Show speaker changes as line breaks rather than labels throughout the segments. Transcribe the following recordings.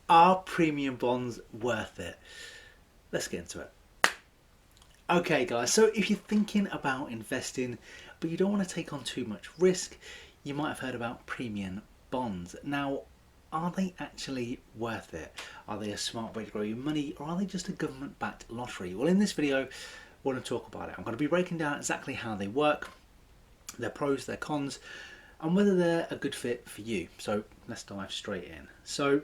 Are premium bonds worth it? Let's get into it. Okay guys, so if you're thinking about investing but you don't want to take on too much risk, you might have heard about premium bonds. Now, are they actually worth it? Are they a smart way to grow your money, or are they just a government-backed lottery? Well, in this video, I want to talk about it. I'm going to be breaking down exactly how they work, their pros, their cons, and whether they're a good fit for you. So let's dive straight in. So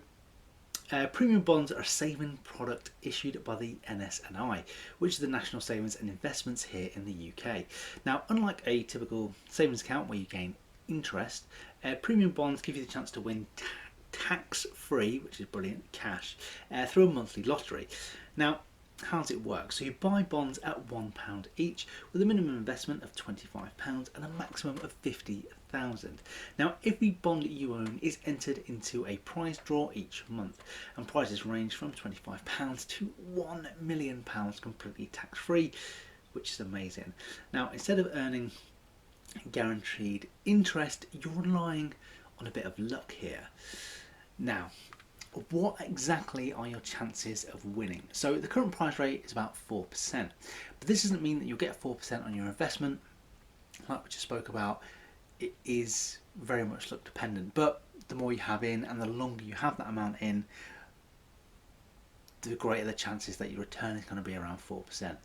premium bonds are a saving product issued by the ns&i, which is the National Savings and Investments here in the UK. Now, unlike a typical savings account where you gain interest, premium bonds give you the chance to win tax-free, which is brilliant, cash through a monthly lottery. Now, how does it work? So you buy bonds at £1 each with a minimum investment of £25 and a maximum of £50,000. Now, every bond you own is entered into a prize draw each month, and prizes range from £25 to £1 million completely tax-free, which is amazing. Now, instead of earning guaranteed interest, you're relying on a bit of luck here. Now, what exactly are your chances of winning? So the current price rate is about 4%, but this doesn't mean that you'll get 4% on your investment. Like we just spoke about, it is very much luck dependent, but the more you have in and the longer you have that amount in, the greater the chances that your return is going to be around 4%.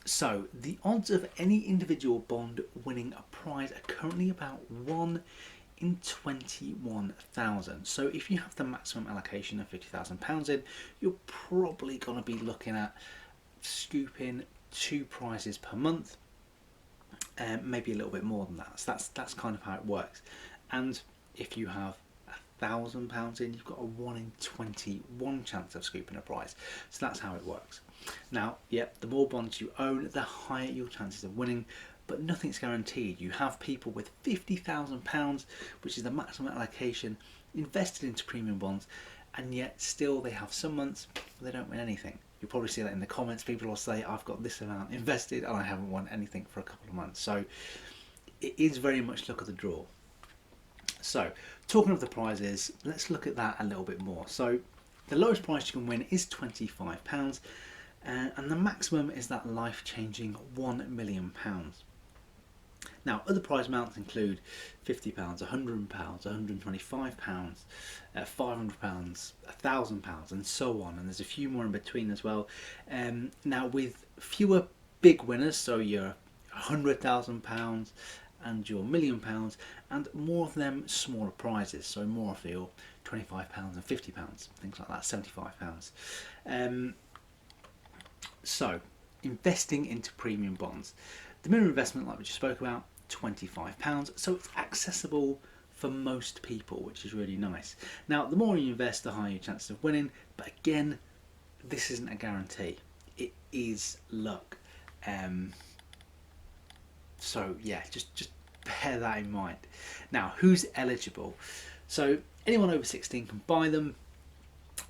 So the odds of any individual bond winning a prize are currently about 1 in 21,000. So if you have the maximum allocation of £50,000 in, you're probably going to be looking at scooping 2 prizes per month, maybe a little bit more than that. So that's kind of how it works. And if you have £1,000 in, you've got a 1 in 21 chance of scooping a prize. So that's how it works. Now, yep, the more bonds you own, the higher your chances of winning, but nothing's guaranteed. You have people with £50,000, which is the maximum allocation, invested into premium bonds, and yet still they have some months where they don't win anything. You'll probably see that in the comments. People will say, I've got this amount invested and I haven't won anything for a couple of months. So it is very much luck of the draw. So talking of the prizes, let's look at that a little bit more. So the lowest prize you can win is £25, and the maximum is that life-changing £1 million. Now, other prize amounts include £50, £100, £125, £500, £1,000, and so on. And there's a few more in between as well. Now, with fewer big winners, so your £100,000 and your £1 million, and more of them smaller prizes, so more of your £25 and £50, things like that, £75. So, investing into premium bonds. The minimum investment, like we just spoke about, £25, so it's accessible for most people, which is really nice. Now, the more you invest, the higher your chances of winning, but again, this isn't a guarantee. It is luck. So yeah, just bear that in mind. Now, who's eligible? So anyone over 16 can buy them,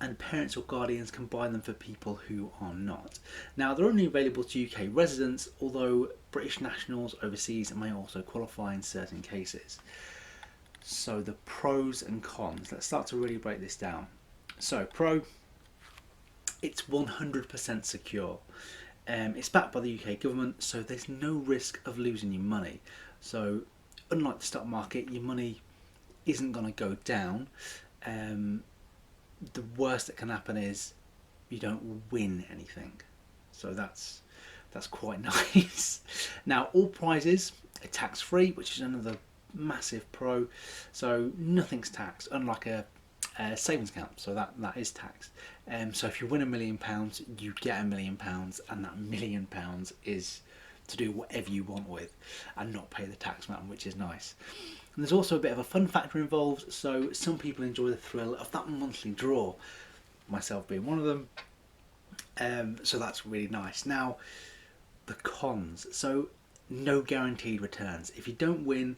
and parents or guardians can buy them for people who are not. Now, they're only available to UK residents, although British nationals overseas may also qualify in certain cases. So the pros and cons. Let's start to really break this down. So pro, it's 100% secure. It's backed by the UK government, so there's no risk of losing your money. So unlike the stock market, your money isn't going to go down. The worst that can happen is you don't win anything, so that's quite nice. Now, all prizes are tax-free, which is another massive pro. So nothing's taxed, unlike a savings account, so that is taxed. So if you win £1 million, you get £1 million, and that £1 million is to do whatever you want with and not pay the tax man, which is nice. And there's also a bit of a fun factor involved, so some people enjoy the thrill of that monthly draw, myself being one of them. So that's really nice. Now, the cons. So no guaranteed returns. If you don't win,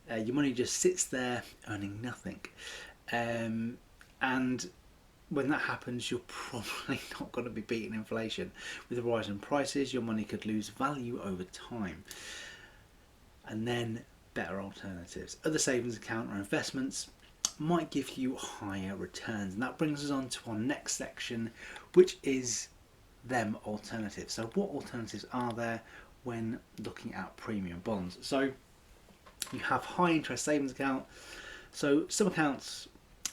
your money just sits there earning nothing. And when that happens, you're probably not going to be beating inflation. With the rise in prices, your money could lose value over time. And then better alternatives. Other savings account or investments might give you higher returns. And that brings us on to our next section, which is them alternatives. So what alternatives are there when looking at premium bonds? So you have high interest savings account. So some accounts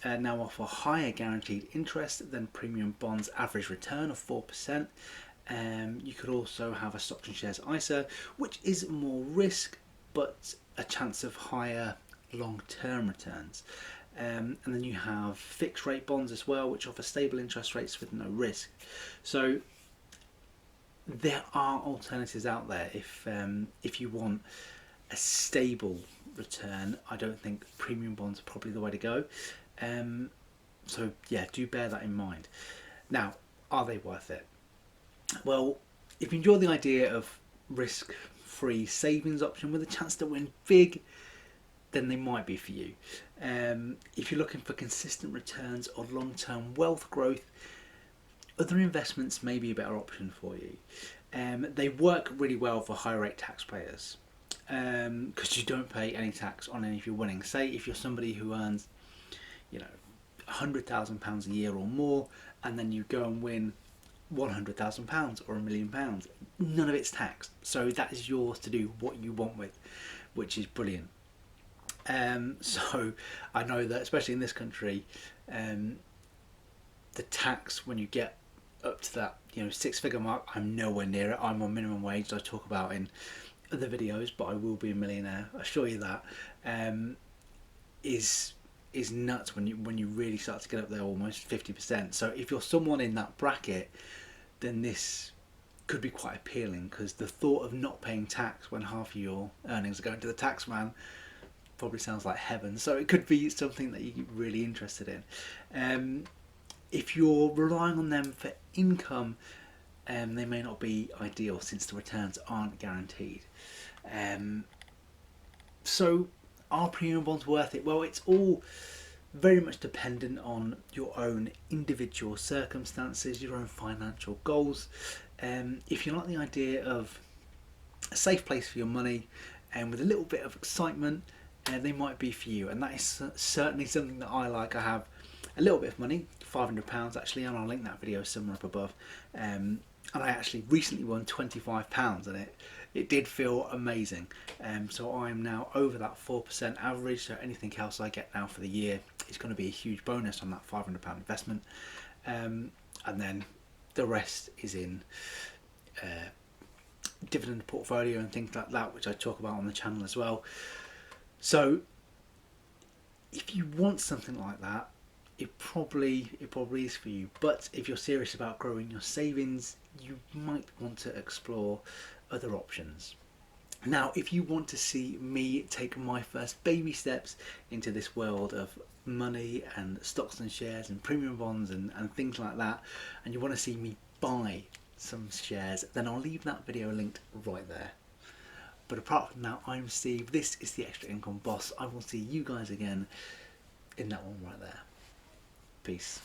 now offer higher guaranteed interest than premium bonds average return of 4%. You could also have a stocks and shares ISA, which is more risk but a chance of higher long-term returns. And then you have fixed rate bonds as well, which offer stable interest rates with no risk. So there are alternatives out there if you want a stable return. I don't think premium bonds are probably the way to go. So yeah, do bear that in mind. Now, are they worth it? Well, if you enjoy the idea of risk-free savings option with a chance to win big, then they might be for you. If you're looking for consistent returns or long-term wealth growth, other investments may be a better option for you. They work really well for high-rate taxpayers because you don't pay any tax on any of your winnings. Say if you're somebody who earns, £100,000 a year or more, and then you go and win £100,000 or £1 million, none of it's taxed. So that is yours to do what you want with, which is brilliant. So I know that especially in this country, the tax when you get up to that six-figure mark, I'm nowhere near it. I'm on minimum wage, as I talk about in other videos, but I will be a millionaire, I assure you that. Is nuts when you really start to get up there, almost 50%. So if you're someone in that bracket, then this could be quite appealing, because the thought of not paying tax when half of your earnings are going to the tax man probably sounds like heaven. So it could be something that you're really interested in. If you're relying on them for income, they may not be ideal since the returns aren't guaranteed. So are premium bonds worth it? Well, it's all very much dependent on your own individual circumstances, your own financial goals. If you like the idea of a safe place for your money and with a little bit of excitement, they might be for you. And that is certainly something that I like. I have a little bit of money, £500 actually, and I'll link that video somewhere up above. And I actually recently won £25, and it did feel amazing. So I'm now over that 4% average, so anything else I get now for the year is going to be a huge bonus on that £500 investment. And then the rest is in dividend portfolio and things like that, which I talk about on the channel as well. So if you want something like that, it probably is for you. But if you're serious about growing your savings, you might want to explore other options. Now, if you want to see me take my first baby steps into this world of money and stocks and shares and premium bonds and things like that, and you want to see me buy some shares, then I'll leave that video linked right there. But apart from that, I'm Steve. This is the Extra Income Boss. I will see you guys again in that one right there. Peace.